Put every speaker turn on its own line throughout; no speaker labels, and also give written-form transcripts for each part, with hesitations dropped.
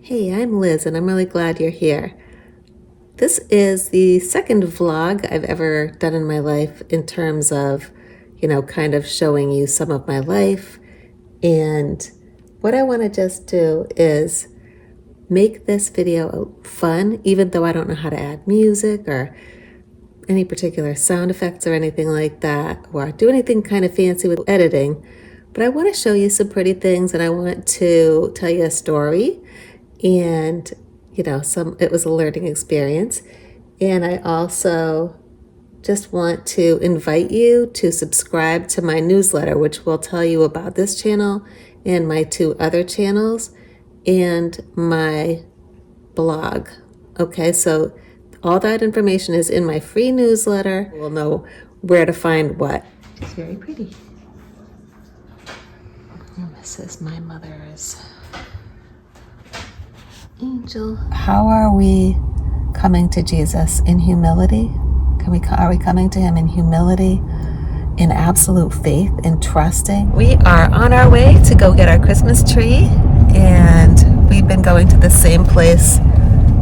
Hey, I'm Liz, and I'm really glad you're here. This is the second vlog I've ever done in my life in terms of, kind of showing you some of my life. And what I want to just do is make this video fun, even though I don't know how to add music or any particular sound effects or anything like that, or do anything kind of fancy with editing. But I want to show you some pretty things, and I want to tell you a story. And it was a learning experience. And I also just want to invite you to subscribe to my newsletter, which will tell you about this channel and my two other channels and my blog. Okay, so all that information is in my free newsletter. We'll know where to find what. She's very pretty. This is my mother's angel. How are we coming to Jesus? In humility? Are we coming to him in humility, in absolute faith, in trusting? We are on our way to go get our Christmas tree, and we've been going to the same place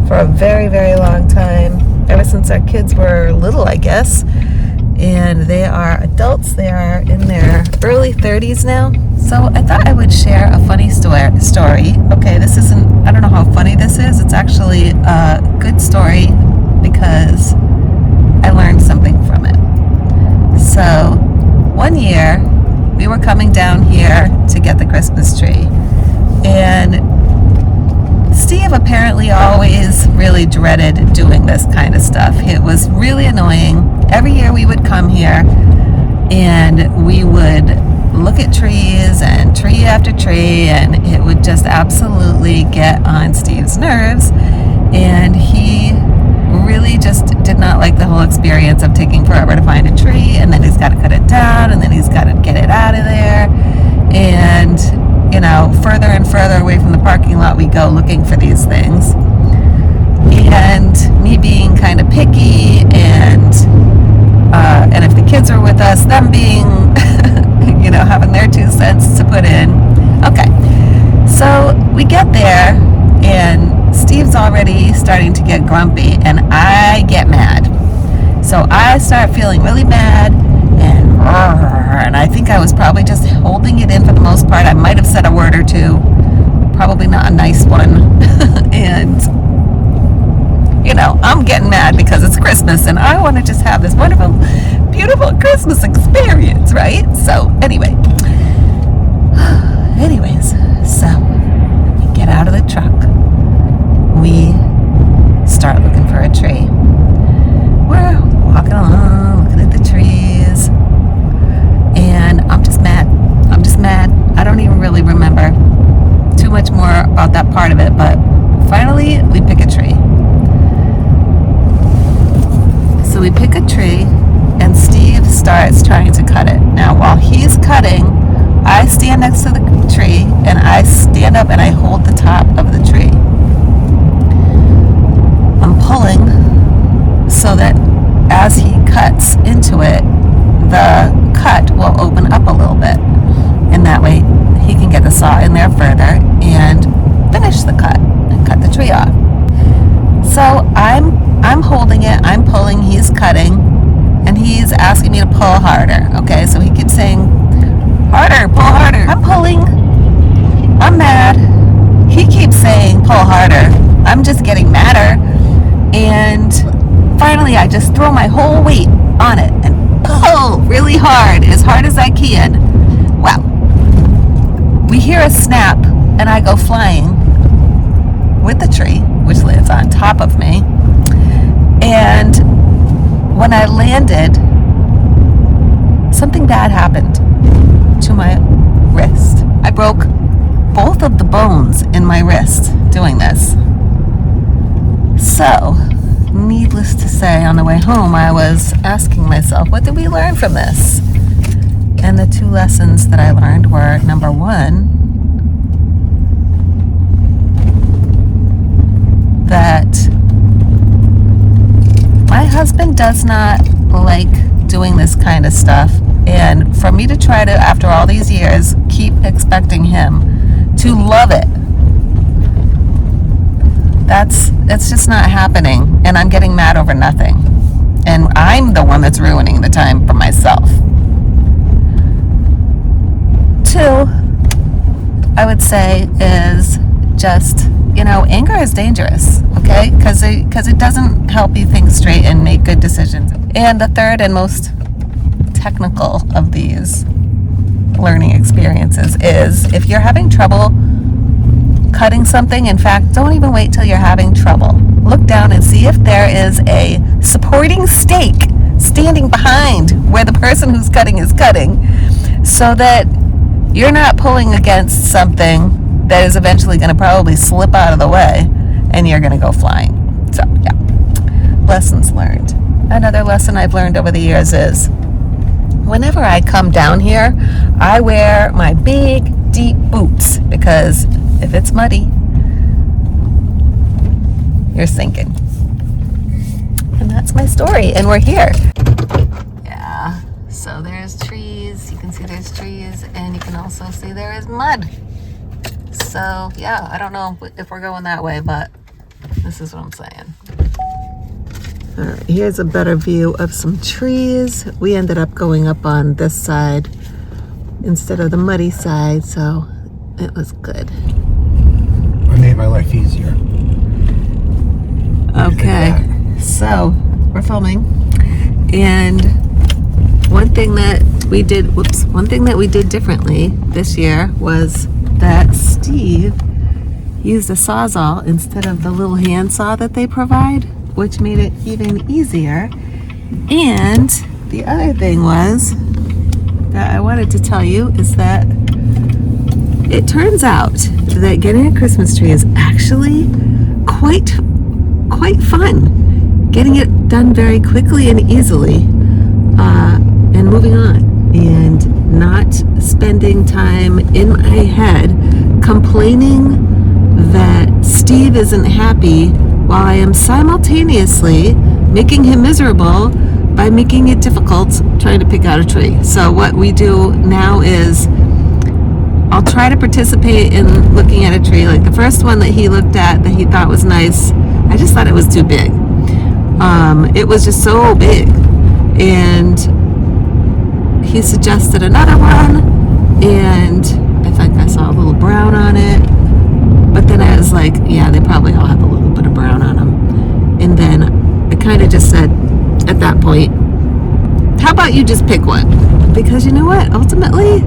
for a very, very long time, ever since our kids were little, I guess. And they are adults. They are in their early 30s now. So I thought I would share a funny story. Okay, I don't know how funny this is. It's actually a good story because I learned something from it. So one year we were coming down here to get the Christmas tree, and Steve apparently always really dreaded doing this kind of stuff. It was really annoying. Every year we would come here and we would look at trees and tree after tree, and it would just absolutely get on Steve's nerves. And he really just did not like the whole experience of taking forever to find a tree, and then he's got to cut it down, and then he's got to get it out of there. And further and further away from the parking lot we go looking for these things. And me being kind of picky, and if the kids are with us, them being, having their 2 cents to put in. Okay, so we get there, and Steve's already starting to get grumpy, and I get mad. So I start feeling really mad, and I think I was probably just holding it in for the most part. I might have said a word or two, probably not a nice one. And I'm getting mad because it's Christmas and I want to just have this wonderful, beautiful Christmas experience, right? So anyways, so we get out of the truck. We start looking for a tree. We're walking along, looking at the trees, and I'm just mad. I don't even really remember too much more about that part of it, but finally we pick a tree. So we pick a tree, and Steve starts trying to cut it. Now, while he's cutting, I stand next to the tree, and I stand up and I hold the top of the tree. I'm pulling so that as he cuts into it, the cut will open up a little bit, and that way he can get the saw in there further and finish the cut and cut the tree off. So I'm holding it, I'm pulling, he's cutting, and he's asking me to pull harder. Okay, so he keeps saying, harder, pull harder. I'm pulling, I'm mad. He keeps saying, pull harder. I'm just getting madder. And finally, I just throw my whole weight on it and pull really hard as I can. Well, we hear a snap, and I go flying with the tree, which lands on top of me. And when I landed, something bad happened to my wrist. I broke both of the bones in my wrist doing this. So, needless to say, on the way home, I was asking myself, what did we learn from this? And the 2 lessons that I learned were, number 1, that my husband does not like doing this kind of stuff, and for me to try to, after all these years, keep expecting him to love it it's just not happening, and I'm getting mad over nothing. And I'm the one that's ruining the time for myself. 2, I would say, is just, anger is dangerous, okay? Because it doesn't help you think straight and make good decisions. And the third and most technical of these learning experiences is, if you're having trouble cutting something, in fact, don't even wait till you're having trouble. Look down and see if there is a supporting stake standing behind where the person who's cutting is cutting, so that you're not pulling against something that is eventually going to probably slip out of the way and you're going to go flying. So, yeah. Lessons learned. Another lesson I've learned over the years is, whenever I come down here, I wear my big, deep boots, because if it's muddy, you're sinking. And that's my story, and we're here. Yeah, so there's trees. You can see there's trees, and you can also see there is mud. So, yeah, I don't know if we're going that way, but this is what I'm saying. All right, here's a better view of some trees. We ended up going up on this side instead of the muddy side, so it was good.
I made my life easier.
Okay, so we're filming, and one thing that we did differently this year was that Steve used a Sawzall instead of the little handsaw that they provide, which made it even easier. And the other thing was that I wanted to tell you is that it turns out that getting a Christmas tree is actually quite fun. Getting it done very quickly and easily, and moving on, and not spending time in my head complaining that Steve isn't happy, while I am simultaneously making him miserable by making it difficult trying to pick out a tree. So what we do now is, I'll try to participate in looking at a tree. Like the first one that he looked at that he thought was nice, I just thought it was too big. It was just so big. And he suggested another one, and I think I saw a little brown on it. But then I was like, yeah, they probably all have a little bit of brown on them. And then I kind of just said at that point, how about you just pick one? Because you know what? Ultimately,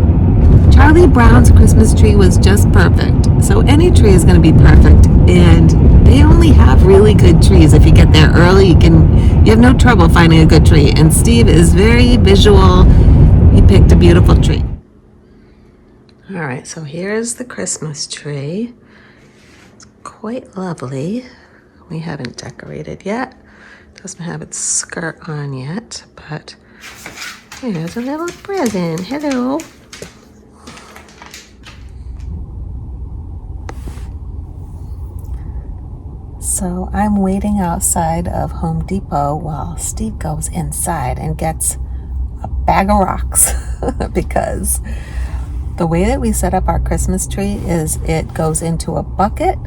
Charlie Brown's Christmas tree was just perfect. So any tree is going to be perfect. And they only have really good trees. If you get there early, you have no trouble finding a good tree. And Steve is very visual. He picked a beautiful tree. All right, so here's the Christmas tree. It's quite lovely. We haven't decorated yet. Doesn't have its skirt on yet, but here's a little present. Hello. So I'm waiting outside of Home Depot while Steve goes inside and gets a bag of rocks because the way that we set up our Christmas tree is it goes into a bucket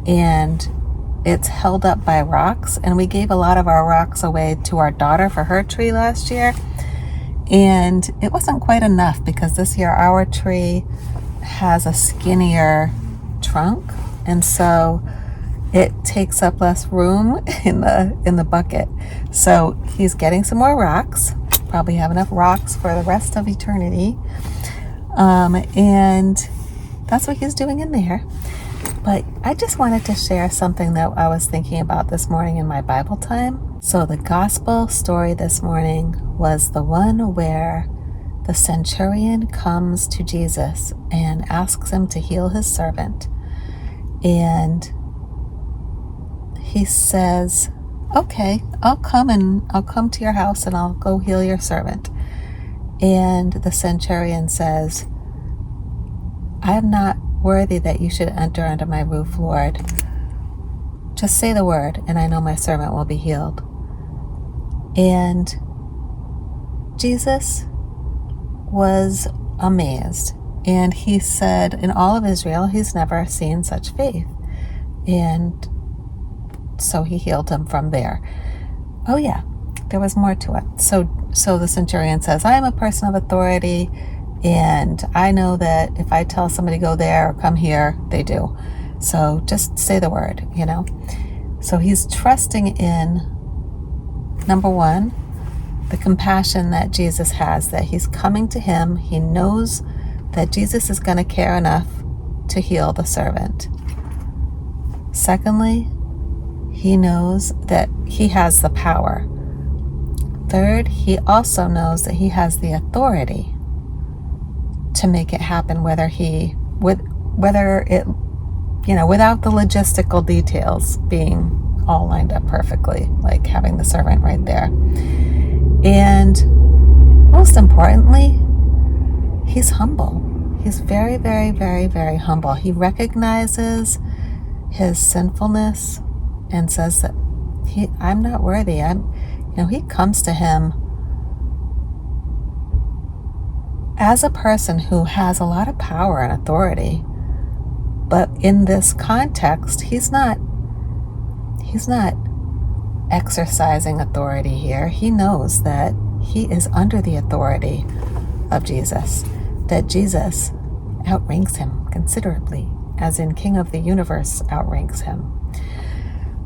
and it's held up by rocks, and we gave a lot of our rocks away to our daughter for her tree last year, and it wasn't quite enough because this year our tree has a skinnier trunk, and so it takes up less room in the bucket. So he's getting some more rocks, probably have enough rocks for the rest of eternity, and that's what he's doing in there. But I just wanted to share something that I was thinking about this morning in my Bible time. So the gospel story this morning was the one where the centurion comes to Jesus and asks him to heal his servant. And he says, okay, I'll come to your house and I'll go heal your servant. And the centurion says, I am not worthy that you should enter under my roof, Lord. Just say the word, and I know my servant will be healed. And Jesus was amazed, and he said, in all of Israel, he's never seen such faith. And so he healed him from there. Oh yeah, there was more to it. So the centurion says, I am a person of authority, and I know that if I tell somebody go there or come here, they do. So just say the word, So he's trusting in, number one, the compassion that Jesus has, that he's coming to him. He knows that Jesus is going to care enough to heal the servant. Secondly, he knows that he has the power. Third, he also knows that he has the authority to make it happen, whether it, without the logistical details being all lined up perfectly, like having the servant right there. And most importantly, he's humble. He's very, very, very, very humble. He recognizes his sinfulness and says that I'm not worthy. He comes to him as a person who has a lot of power and authority. But in this context, he's not exercising authority here. He knows that he is under the authority of Jesus, that Jesus outranks him considerably, as in King of the Universe outranks him.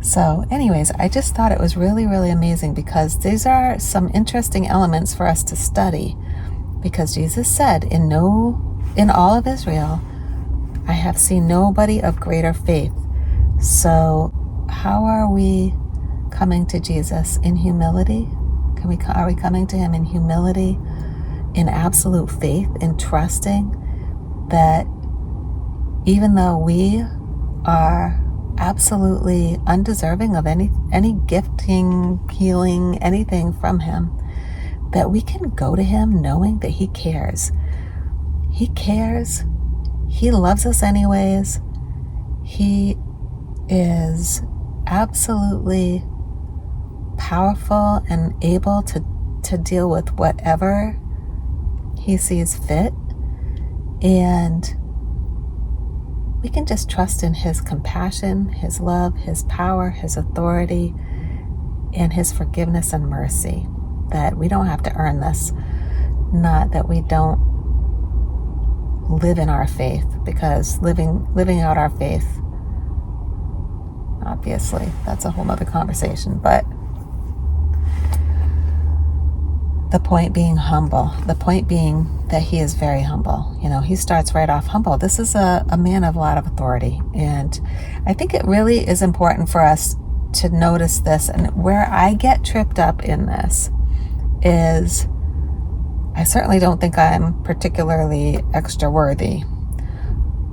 So anyways, I just thought it was really, really amazing, because these are some interesting elements for us to study, because Jesus said, in all of Israel, I have seen nobody of greater faith. So how are we coming to Jesus? In humility? Are we coming to him in humility, in absolute faith, in trusting that even though we are absolutely undeserving of any gifting, healing, anything from him, that we can go to him knowing that he cares. He cares. He loves us anyways. He is absolutely powerful and able to deal with whatever he sees fit. And we can just trust in his compassion, his love, his power, his authority, and his forgiveness and mercy, that we don't have to earn this. Not that we don't live in our faith, because living out our faith, obviously, that's a whole nother conversation. But the point being humble, the point being that he is very humble. He starts right off humble. This is a man of a lot of authority. And I think it really is important for us to notice this. And where I get tripped up in this is, I certainly don't think I'm particularly extra worthy.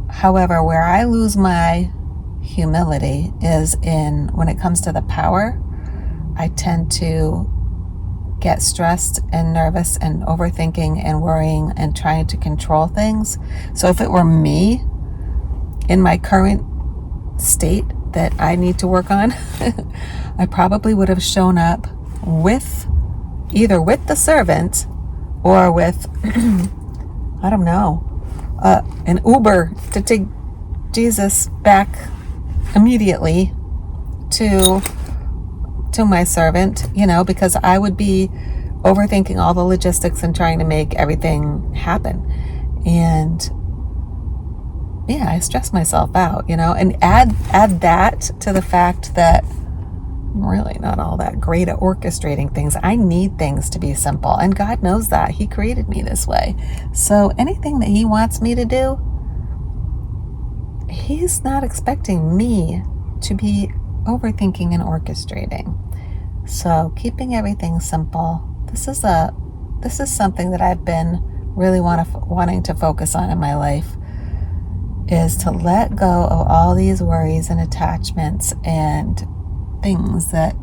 However, where I lose my humility is when it comes to the power. I tend to get stressed and nervous and overthinking and worrying and trying to control things. So if it were me in my current state that I need to work on, I probably would have shown up either with the servant or with, I don't know, an Uber to take Jesus back immediately to my servant, because I would be overthinking all the logistics and trying to make everything happen. And yeah, I stress myself out, and add that to the fact that I'm really not all that great at orchestrating things. I need things to be simple, and God knows that. He created me this way. So anything that he wants me to do, he's not expecting me to be overthinking and orchestrating. So keeping everything simple. This is something that I've been really wanting to focus on in my life, is to let go of all these worries and attachments and things that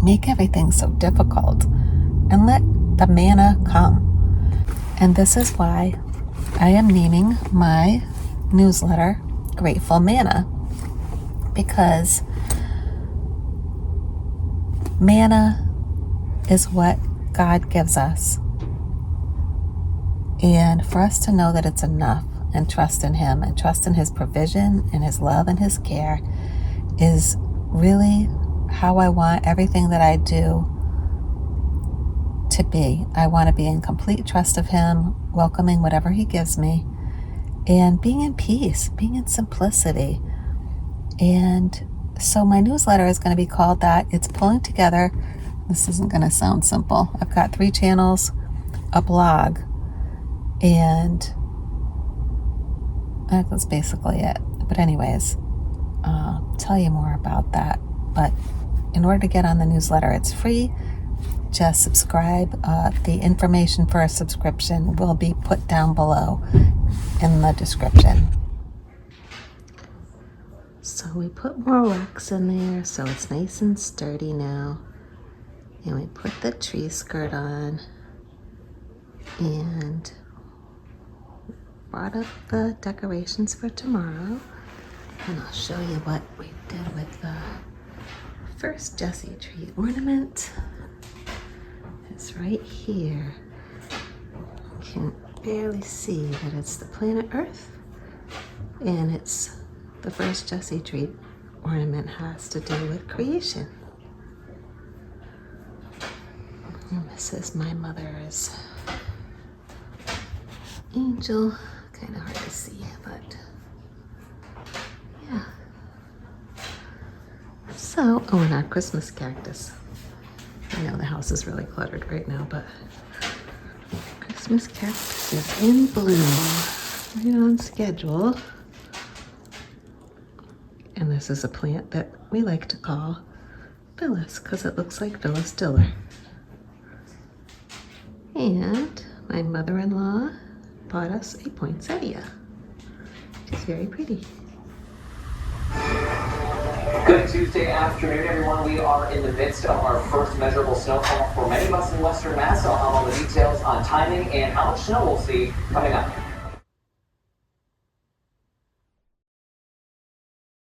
make everything so difficult, and let the manna come. And this is why I am naming my newsletter Grateful Manna, because manna is what God gives us. And for us to know that it's enough, and trust in him, and trust in his provision and his love and his care, is really how I want everything that I do to be. I want to be in complete trust of Him, welcoming whatever He gives me, and being in peace, being in simplicity. And so my newsletter is going to be called that. It's pulling together. This isn't going to sound simple. I've got 3 channels, a blog, and that's basically it. But anyways, I'll tell you more about that. But in order to get on the newsletter, it's free. Just subscribe. The information for a subscription will be put down below in the description. So we put more wax in there so it's nice and sturdy now. And we put the tree skirt on and brought up the decorations for tomorrow. And I'll show you what we did with the first Jessie tree ornament. It's right here. You can barely see that it's the planet Earth, and it's the first Jessie tree ornament has to do with creation. And this is my mother's angel. Kind of hard to see, but yeah. So, oh, and our Christmas cactus. I know the house is really cluttered right now, but Christmas cactus is in bloom, right on schedule. And this is a plant that we like to call Phyllis because it looks like Phyllis Diller. And my mother-in-law bought us a poinsettia. She's very pretty.
Good Tuesday afternoon, everyone. We are in the midst of our first measurable snowfall for many of us in Western Mass. I'll have all the details on timing and how much snow we'll see coming up.